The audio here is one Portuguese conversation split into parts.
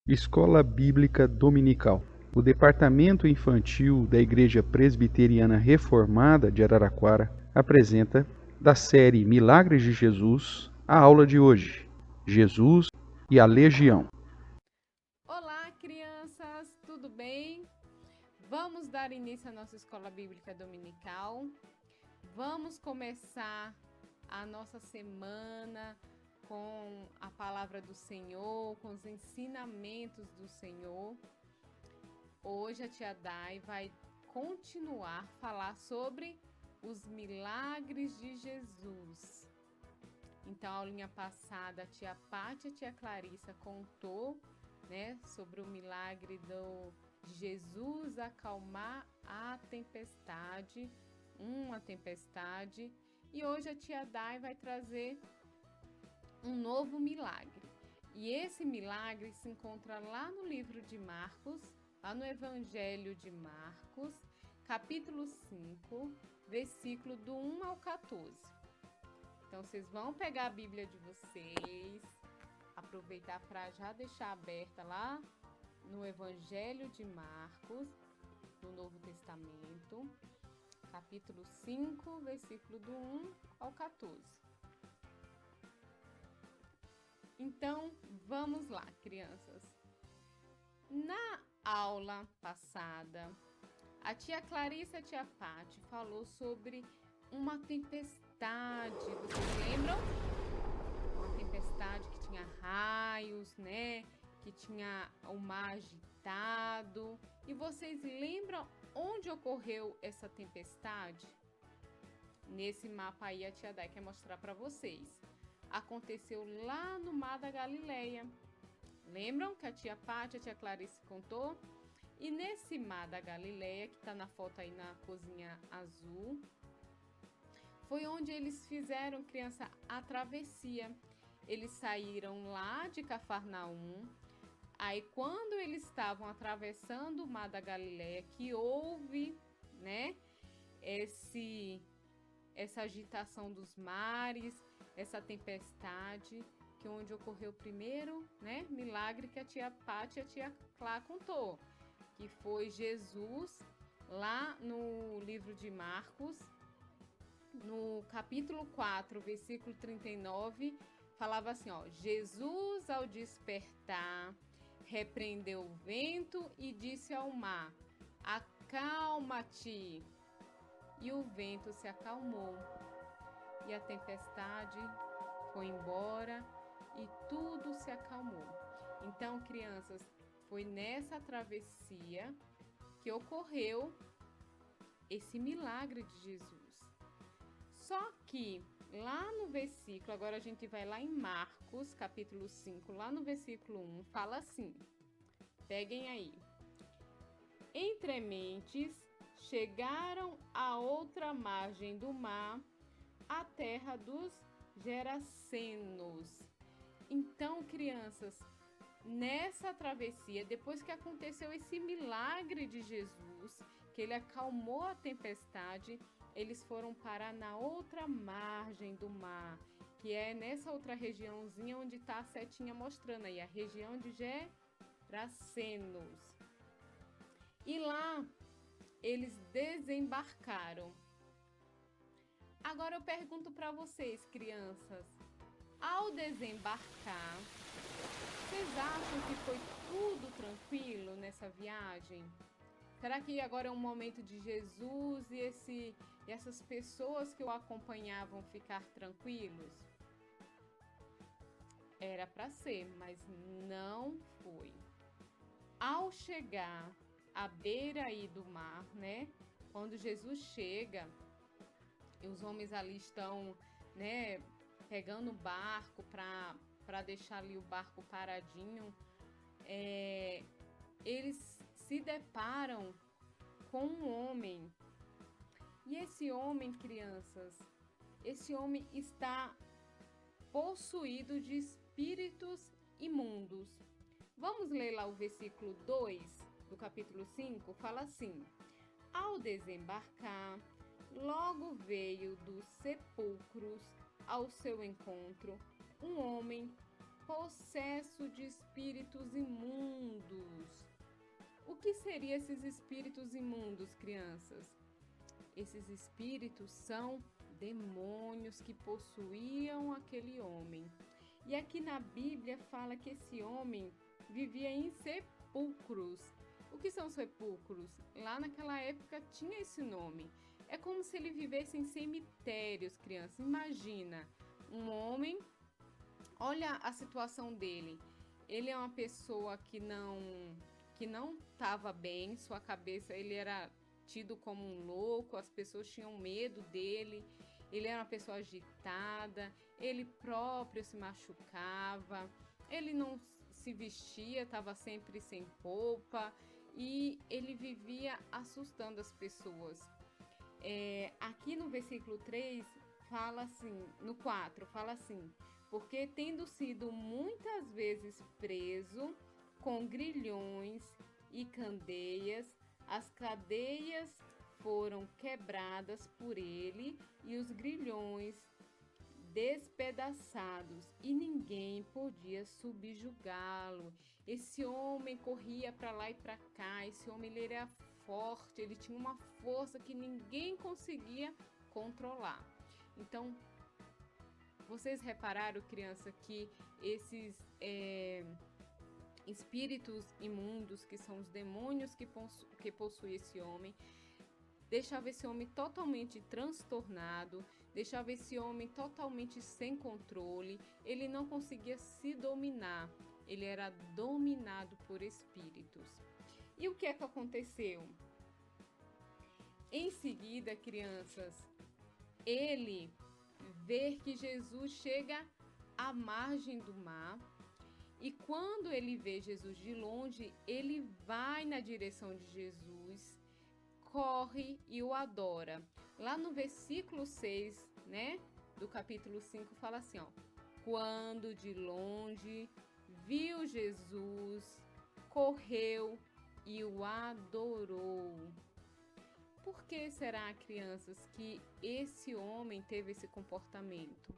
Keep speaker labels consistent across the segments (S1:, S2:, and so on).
S1: Escola Bíblica Dominical. O Departamento Infantil da Igreja Presbiteriana Reformada de Araraquara apresenta, da série Milagres de Jesus, a aula de hoje: Jesus e a Legião.
S2: Olá, crianças, tudo bem? Vamos dar início à nossa Escola Bíblica Dominical. Vamos começar a nossa semana com a palavra do Senhor, com os ensinamentos do Senhor. Hoje a tia Dai vai continuar a falar sobre os milagres de Jesus. Então, a aulinha passada, a tia Pátia e a tia Clarissa contou, sobre o milagre de Jesus acalmar a tempestade, uma tempestade. E hoje a tia Dai vai trazer um novo milagre. E esse milagre se encontra lá no livro de Marcos, lá no Evangelho de Marcos, capítulo 5, versículo do 1 ao 14. Então, vocês vão pegar a Bíblia de vocês, aproveitar para já deixar aberta lá no Evangelho de Marcos, no Novo Testamento, capítulo 5, versículo do 1 ao 14. Então, vamos lá, crianças. Na aula passada, a tia Clarissa e a tia Pátia falou sobre uma tempestade. Vocês lembram? Uma tempestade que tinha raios, que tinha o mar agitado. E vocês lembram onde ocorreu essa tempestade? Nesse mapa aí a tia Dai quer mostrar para vocês. Aconteceu lá no Mar da Galileia. Lembram que a tia Pátia e a tia Clarice contou? E nesse Mar da Galileia, que está na foto aí na cozinha azul, foi onde eles fizeram, criança, a travessia. Eles saíram lá de Cafarnaum. Aí, quando eles estavam atravessando o Mar da Galileia, que houve, essa agitação dos mares, essa tempestade, que onde ocorreu o primeiro, milagre que a tia Pátia e a tia Clá contou, que foi Jesus, lá no livro de Marcos, no capítulo 4, versículo 39, falava assim, Jesus, ao despertar, repreendeu o vento e disse ao mar, acalma-te. E o vento se acalmou. E a tempestade foi embora e tudo se acalmou. Então, crianças, foi nessa travessia que ocorreu esse milagre de Jesus. Só que lá no versículo, agora a gente vai lá em Marcos, capítulo 5, lá no versículo 1, fala assim, peguem aí. Entre mentes, chegaram à outra margem do mar, a terra dos Gerasenos. Então, crianças, nessa travessia, depois que aconteceu esse milagre de Jesus, que ele acalmou a tempestade, eles foram parar na outra margem do mar, que é nessa outra regiãozinha onde está a setinha mostrando aí, a região de Gerasenos. E lá, eles desembarcaram. Agora eu pergunto para vocês, crianças, ao desembarcar, vocês acham que foi tudo tranquilo nessa viagem? Será que agora é um momento de Jesus e essas pessoas que o acompanhavam ficar tranquilos? Era para ser, mas não foi. Ao chegar à beira aí do mar, quando Jesus chega, e os homens ali estão, pegando o barco para deixar ali o barco paradinho, eles se deparam com um homem. E esse homem, crianças, esse homem está possuído de espíritos imundos. Vamos ler lá o versículo 2 do capítulo 5? Fala assim: ao desembarcar, Logo veio dos sepulcros ao seu encontro um homem possesso de espíritos imundos. O que seriam esses espíritos imundos, crianças? Esses espíritos são demônios que possuíam aquele homem. E aqui na Bíblia fala que esse homem vivia em sepulcros. O que são sepulcros? Lá naquela época tinha esse nome. É como se ele vivesse em cemitérios, criança. Imagina, um homem, olha a situação dele. Ele é uma pessoa que não estava bem, sua cabeça, ele era tido como um louco, as pessoas tinham medo dele. Ele era uma pessoa agitada, ele próprio se machucava, ele não se vestia, estava sempre sem roupa e ele vivia assustando as pessoas. Aqui no versículo 3 fala assim, no 4 fala assim: porque tendo sido muitas vezes preso com grilhões e candeias, as cadeias foram quebradas por ele e os grilhões despedaçados, e ninguém podia subjugá-lo. Esse homem corria para lá e para cá, esse homem ele era forte, ele tinha uma força que ninguém conseguia controlar. Então, vocês repararam, criança, que esses espíritos imundos, que são os demônios que possuem esse homem, deixava esse homem totalmente transtornado, deixava esse homem totalmente sem controle, ele não conseguia se dominar, ele era dominado por espíritos. E o que é que aconteceu? Em seguida, crianças, ele vê que Jesus chega à margem do mar e quando ele vê Jesus de longe, ele vai na direção de Jesus, corre e o adora. Lá no versículo 6, né, do capítulo 5, fala assim, ó: quando de longe viu Jesus, correu e o adorou. Por que será, crianças, que esse homem teve esse comportamento?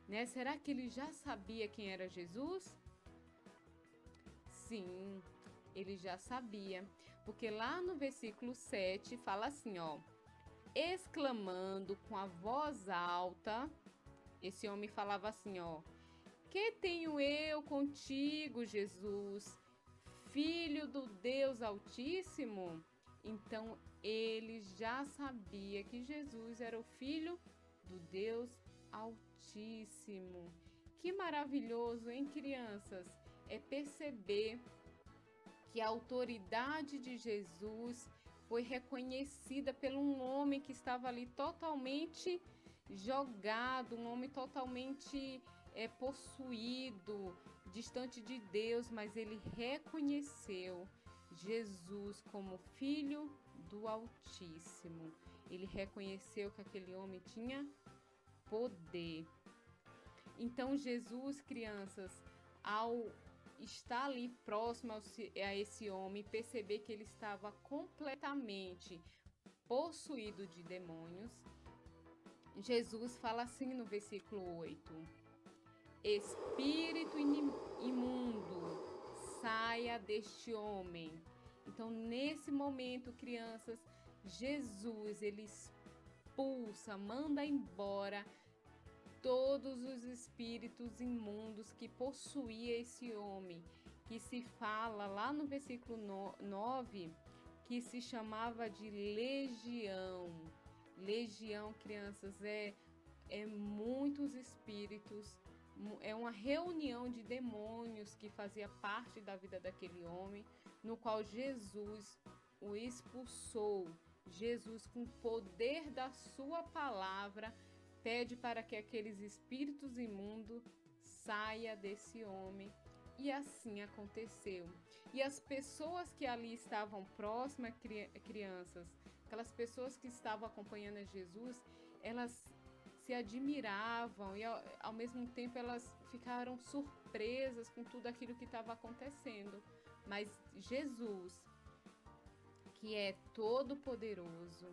S2: Né? Será que ele já sabia quem era Jesus? Sim, ele já sabia, porque lá no versículo 7 fala assim, ó: exclamando com a voz alta, esse homem falava assim, ó: que tenho eu contigo, Jesus, Filho do Deus Altíssimo? Então ele já sabia que Jesus era o Filho do Deus Altíssimo. Que maravilhoso, hein, crianças? É perceber que a autoridade de Jesus foi reconhecida por um homem que estava ali totalmente jogado, um homem totalmente possuído, distante de Deus, mas ele reconheceu Jesus como Filho do Altíssimo. Ele reconheceu que aquele homem tinha poder. Então Jesus, crianças, ao estar ali próximo a esse homem, perceber que ele estava completamente possuído de demônios, Jesus fala assim no versículo 8: espírito imundo, saia deste homem. Então, nesse momento, crianças, Jesus, ele expulsa, manda embora todos os espíritos imundos que possuía esse homem, que se fala lá no versículo 9, que se chamava de legião. Legião, crianças, é muitos espíritos, é uma reunião de demônios que fazia parte da vida daquele homem, no qual Jesus o expulsou. Jesus, com o poder da sua palavra, pede para que aqueles espíritos imundos saia desse homem. E assim aconteceu. E as pessoas que ali estavam próximas, crianças, aquelas pessoas que estavam acompanhando a Jesus, elas se admiravam e ao mesmo tempo elas ficaram surpresas com tudo aquilo que estava acontecendo. Mas Jesus, que é todo poderoso,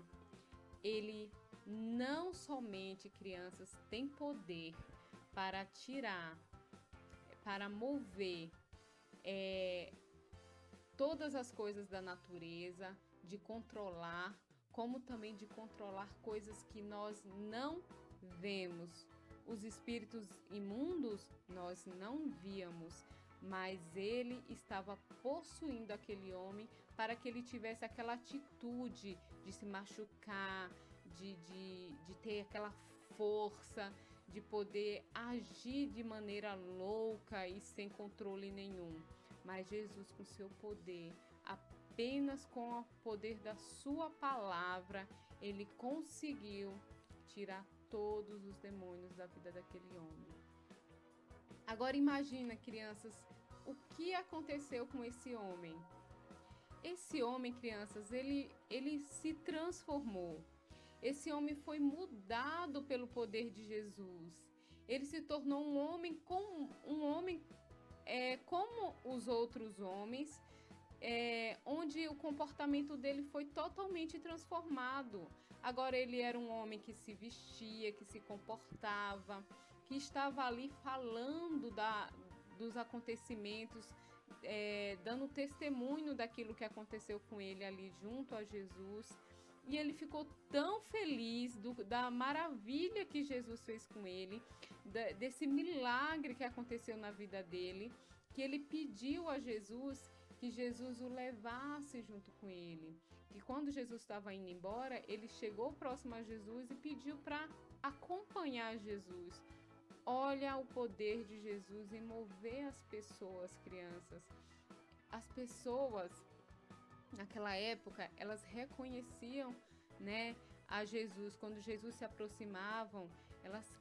S2: ele não somente, crianças, tem poder para tirar, para mover todas as coisas da natureza, de controlar, como também de controlar coisas que nós não vemos. Os espíritos imundos nós não víamos, mas ele estava possuindo aquele homem para que ele tivesse aquela atitude de se machucar, de ter aquela força, de poder agir de maneira louca e sem controle nenhum. Mas Jesus, com seu poder, apenas com o poder da sua palavra, ele conseguiu tirar todos os demônios da vida daquele homem. Agora imagina, crianças, o que aconteceu com esse homem. Esse homem, crianças, ele se transformou. Esse homem foi mudado pelo poder de Jesus. Ele se tornou um homem como os outros homens, onde o comportamento dele foi totalmente transformado. Agora ele era um homem que se vestia, que se comportava, que estava ali falando dos acontecimentos, dando testemunho daquilo que aconteceu com ele ali junto a Jesus. E ele ficou tão feliz da maravilha que Jesus fez com ele, desse milagre que aconteceu na vida dele, que ele pediu a Jesus que Jesus o levasse junto com ele. E quando Jesus estava indo embora, ele chegou próximo a Jesus e pediu para acompanhar Jesus. Olha o poder de Jesus em mover as pessoas, crianças. As pessoas, naquela época, elas reconheciam, né, a Jesus. Quando Jesus se aproximavam, elas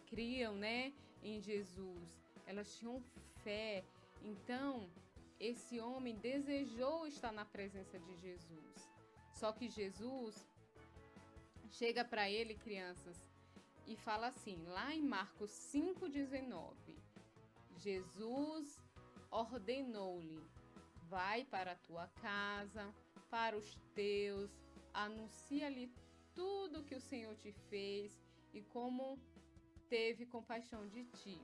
S2: criam, né, em Jesus. Elas tinham fé. Então, esse homem desejou estar na presença de Jesus. Só que Jesus chega para ele, crianças, e fala assim, lá em Marcos 5,19, Jesus ordenou-lhe: vai para a tua casa, para os teus, anuncia-lhe tudo que o Senhor te fez e como teve compaixão de ti.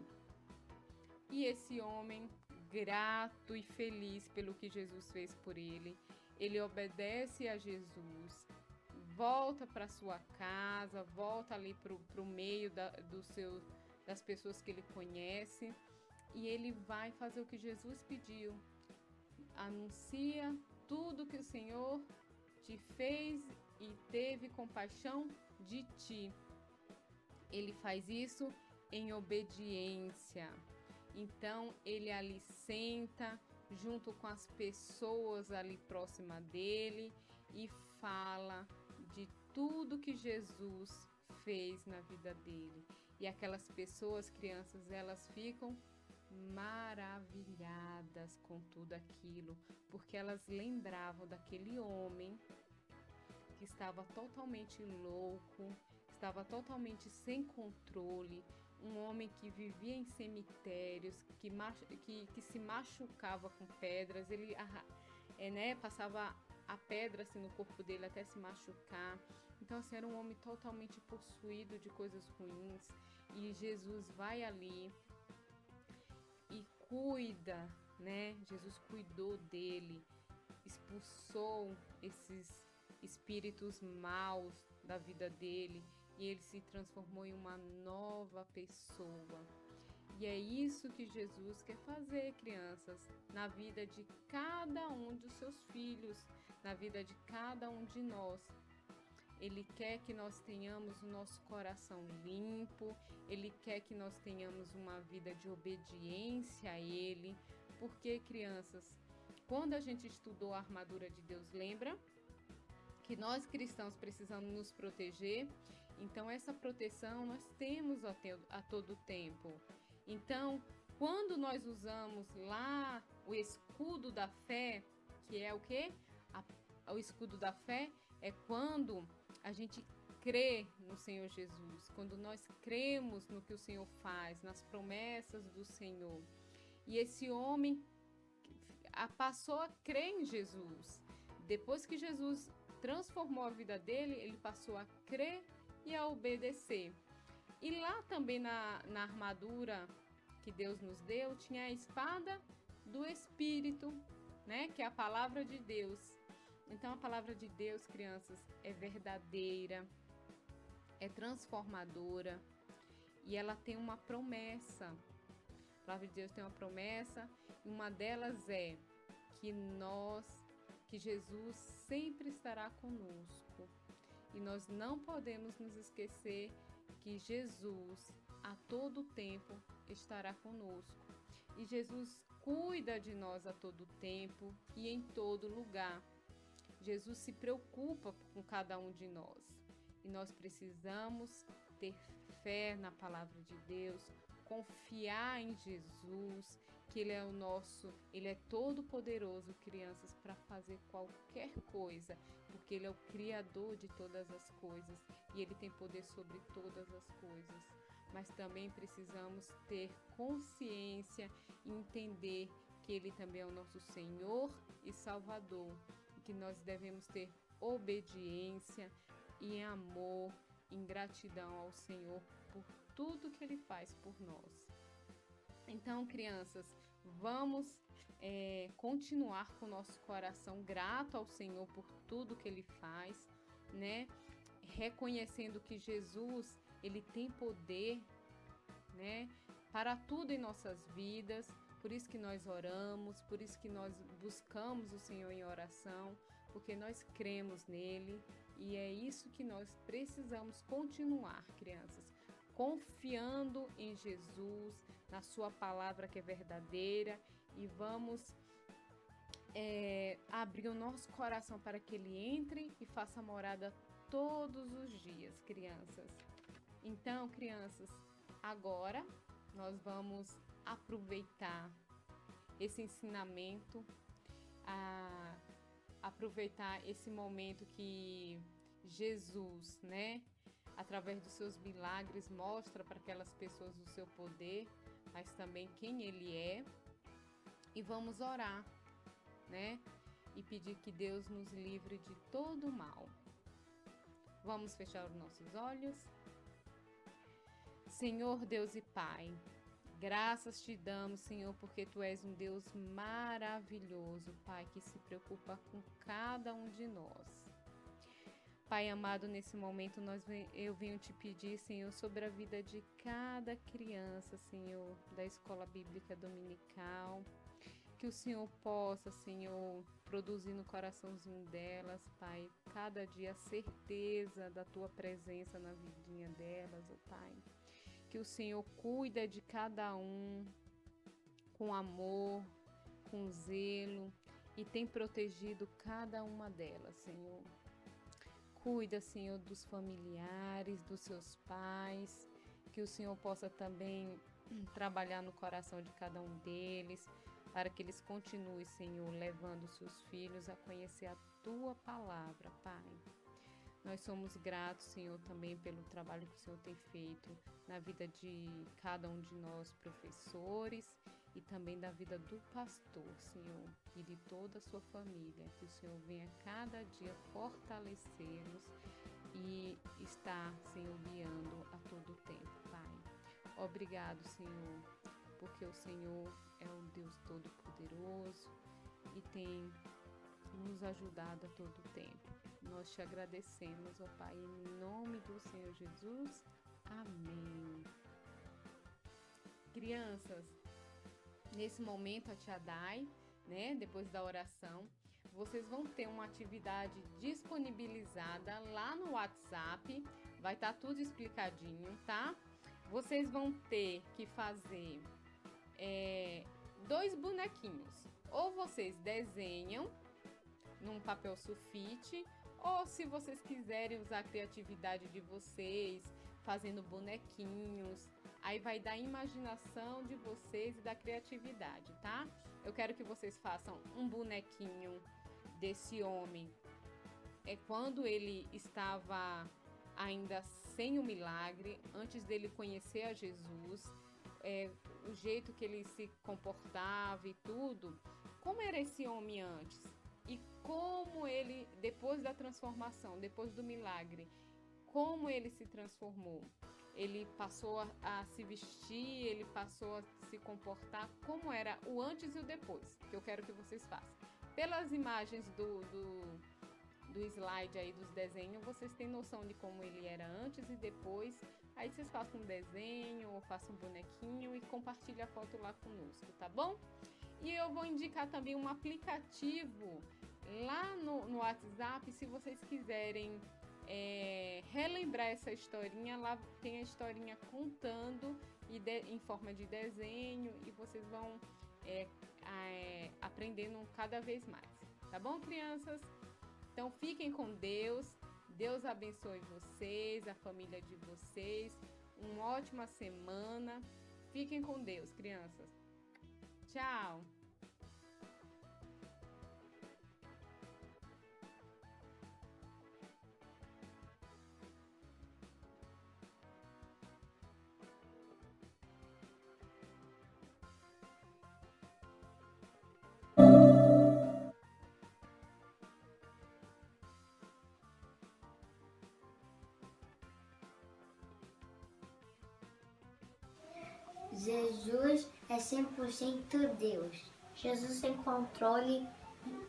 S2: E esse homem, grato e feliz pelo que Jesus fez por ele, ele obedece a Jesus, volta para sua casa, volta ali para o meio das pessoas que ele conhece, e ele vai fazer o que Jesus pediu. Anuncia tudo que o Senhor te fez e teve compaixão de ti. Ele faz isso em obediência. Então ele ali senta junto com as pessoas ali próxima dele e fala de tudo que Jesus fez na vida dele. E aquelas pessoas, crianças, elas ficam maravilhadas com tudo aquilo, porque elas lembravam daquele homem que estava totalmente louco, estava totalmente sem controle, um homem que vivia em cemitérios, que se machucava com pedras, ele passava a pedra assim, no corpo dele até se machucar. Então assim, era um homem totalmente possuído de coisas ruins, e Jesus vai ali e cuida, né? Jesus cuidou dele, expulsou esses espíritos maus da vida dele, e ele se transformou em uma nova pessoa. E é isso que Jesus quer fazer, crianças, na vida de cada um dos seus filhos, na vida de cada um de nós. Ele quer que nós tenhamos o nosso coração limpo, ele quer que nós tenhamos uma vida de obediência a ele, porque, crianças, quando a gente estudou a armadura de Deus, lembra que nós cristãos precisamos nos proteger? Então, essa proteção nós temos a todo tempo. Então, quando nós usamos lá o escudo da fé, que é o quê? O escudo da fé é quando a gente crê no Senhor Jesus, quando nós cremos no que o Senhor faz, nas promessas do Senhor. E esse homem passou a crer em Jesus. Depois que Jesus transformou a vida dele, ele passou a crer e a obedecer. E lá também na armadura que Deus nos deu, tinha a espada do Espírito, né? Que é a palavra de Deus. Então a palavra de Deus, crianças, é verdadeira, é transformadora e ela tem uma promessa. A palavra de Deus tem uma promessa e uma delas é que Jesus sempre estará conosco. E nós não podemos nos esquecer que Jesus a todo tempo estará conosco. E Jesus cuida de nós a todo tempo e em todo lugar. Jesus se preocupa com cada um de nós. E nós precisamos ter fé na palavra de Deus, confiar em Jesus, que Ele é todo poderoso, crianças, para fazer qualquer coisa, porque Ele é o Criador de todas as coisas e Ele tem poder sobre todas as coisas. Mas também precisamos ter consciência e entender que Ele também é o nosso Senhor e Salvador, e que nós devemos ter obediência e amor, em gratidão ao Senhor por tudo que Ele faz por nós. Então, crianças, vamos continuar com o nosso coração grato ao Senhor por tudo que Ele faz, né? Reconhecendo que Jesus, Ele tem poder, né? Para tudo em nossas vidas. Por isso que nós oramos, por isso que nós buscamos o Senhor em oração, porque nós cremos nele e é isso que nós precisamos continuar, crianças. Confiando em Jesus, na sua palavra que é verdadeira e vamos abrir o nosso coração para que Ele entre e faça morada todos os dias, crianças. Então, crianças, agora nós vamos aproveitar esse ensinamento, aproveitar esse momento que Jesus, né, através dos seus milagres, mostra para aquelas pessoas o seu poder, mas também quem Ele é. E vamos orar, né? E pedir que Deus nos livre de todo o mal. Vamos fechar os nossos olhos. Senhor Deus e Pai, graças te damos, Senhor, porque Tu és um Deus maravilhoso, Pai, que se preocupa com cada um de nós. Pai amado, nesse momento eu venho te pedir, Senhor, sobre a vida de cada criança, Senhor, da Escola Bíblica Dominical, que o Senhor possa, Senhor, produzir no coraçãozinho delas, Pai, cada dia a certeza da Tua presença na vidinha delas, ó Pai. Que o Senhor cuida de cada um com amor, com zelo e tem protegido cada uma delas, Senhor. Cuida, Senhor, dos familiares, dos seus pais, que o Senhor possa também trabalhar no coração de cada um deles, para que eles continuem, Senhor, levando seus filhos a conhecer a Tua palavra, Pai. Nós somos gratos, Senhor, também pelo trabalho que o Senhor tem feito na vida de cada um de nós, professores, e também da vida do pastor, Senhor, e de toda a sua família. Que o Senhor venha cada dia fortalecê-los e estar, Senhor, guiando a todo tempo, Pai. Obrigado, Senhor, porque o Senhor é um Deus todo-poderoso e tem nos ajudado a todo tempo. Nós te agradecemos, ó Pai, em nome do Senhor Jesus. Amém. Crianças, nesse momento a tia Dai, né, depois da oração, vocês vão ter uma atividade disponibilizada lá no WhatsApp, vai estar tudo explicadinho, tá? Vocês vão ter que fazer 2 bonequinhos, ou vocês desenham num papel sulfite, ou se vocês quiserem usar a criatividade de vocês, fazendo bonequinhos, aí vai da imaginação de vocês e da criatividade, tá? Eu quero que vocês façam um bonequinho desse homem, quando ele estava ainda sem o milagre, antes dele conhecer a Jesus, o jeito que ele se comportava e tudo, como era esse homem antes? E como ele, depois da transformação, depois do milagre, como ele se transformou. Ele passou a se vestir, ele passou a se comportar, como era o antes e o depois, que eu quero que vocês façam. Pelas imagens do slide aí, dos desenhos, vocês têm noção de como ele era antes e depois. Aí vocês façam um desenho ou façam um bonequinho e compartilhem a foto lá conosco, tá bom? E eu vou indicar também um aplicativo lá no WhatsApp, se vocês quiserem relembrar essa historinha. Lá tem a historinha contando em forma de desenho, e vocês vão aprendendo cada vez mais, tá bom, crianças? Então fiquem com Deus, Deus abençoe vocês, a família de vocês, uma ótima semana, fiquem com Deus, crianças. Tchau!
S3: Jesus é 100% Deus. Jesus tem controle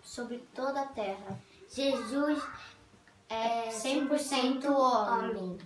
S3: sobre toda a terra. Jesus é 100% homem.